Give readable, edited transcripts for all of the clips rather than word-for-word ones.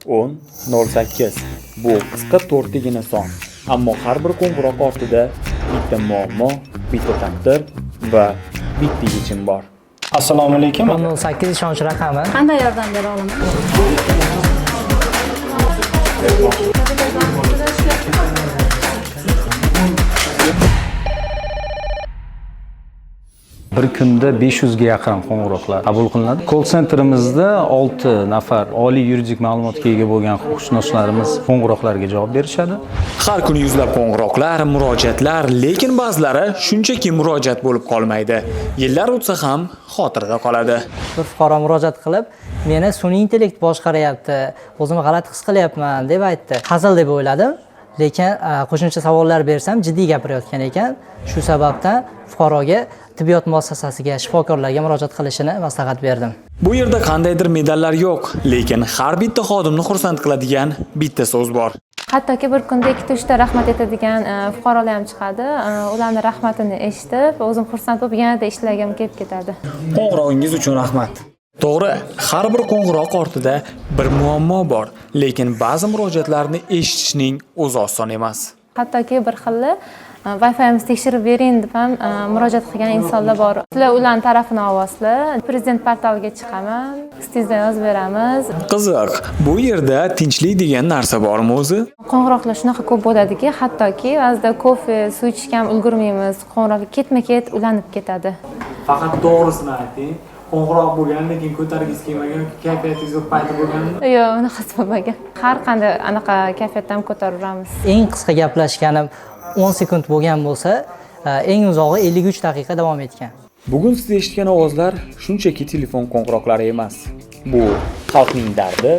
1008. Bu qisqa to'rtligina son. Ammo har bir qo'ng'iroq ortida bitta muammo, bitta taqdir va bitta yechim bor. Assalomu alaykum. 1008 ishonch raqami. Qanday yordam bera olaman? Bir kunda 500 ga yaqin qo'ng'iroqlar qabul qilinadi. Call centerimizda 6 nafar oliy yuridik ma'lumotga ega bo'lgan huquqshunoslarimiz qo'ng'iroqlarga javob berishadi. Har kuni yuzlab qo'ng'iroqlar, murojaatlar, lekin ba'zilari shunchaki murojaat bo'lib qolmaydi. Yillar o'tsa ham xotirada qoladi. Bir fuqaro murojaat qilib, meni sun'iy intellekt boshqaryapti, o'zimni g'alati his qilyapman deb aytdi. Hazil deb o'yladim, lekin qo'shimcha savollar bersam jiddiy gapirayotgan ekan. Shu sababdan fuqaroga tibbiyot muassasasiga, shifokorlarga murojaat qilishini maslahat berdim. Bu yerda qandaydir medallar yo'q, lekin har bitta xodimni xursand qiladigan bitta so'z bor. Hattoki bir kunda 2-3 ta rahmat aytadigan fuqarolar ham chiqadi. Ularning rahmatini eshitib, o'zim xursand bo'lib, yanada ishlagim kelib ketadi. Qo'ng'irog'ingiz uchun rahmat. To'g'ri, har bir qo'ng'iroq ortida bir muammo bor, lekin ba'zi murojaatlarni eshitishning o'zi oson emas. Hattoki bir xilli Wi-Fi'mizni tekshirib bering deb ham murojaat qilgan insonlar bor. Sizlar ularning tarafini olasizlar. Prezident portaliga chiqaman, stingizdan yozib beramiz. Qiziq, bu yerda tinchlik degan narsa bormi o'zi? Qo'ng'iroqlar shunaqa ko'p bo'ladiki, hattoki ba'zida kofe, suv ichishga ham ulgurmaymiz. Qo'ng'iroq ketma-ket ulanib ketadi. Faqat to'g'risini ayting. Qo'ng'iroq bo'lgan, lekin ko'targisi kelmagan, kayfiyatingiz yo'q payti bo'lganmi? Yo'q, unaqasi bo'lmagan. Har qanday anaqa kayfiyatda ham ko'taraveramiz. Eng qisqa gaplashganim 10 sekund bo'lgan bo'lsa, eng uzog'i 53 daqiqa davom etgan. Bugun siz eshitgan ovozlar shunchaki telefon qo'ng'iroqlari emas. Bu xalqning dardi,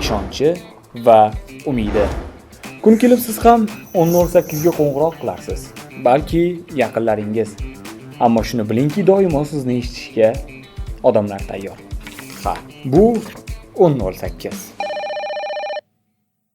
ishonchi va umidi. Kun kelib siz ham 1008 ga qo'ng'iroq qilarsiz, balki yaqinlaringiz. Ammo shuni bilingki, doimo sizni eshitishga odamlar tayyor. Ha, bu 1008.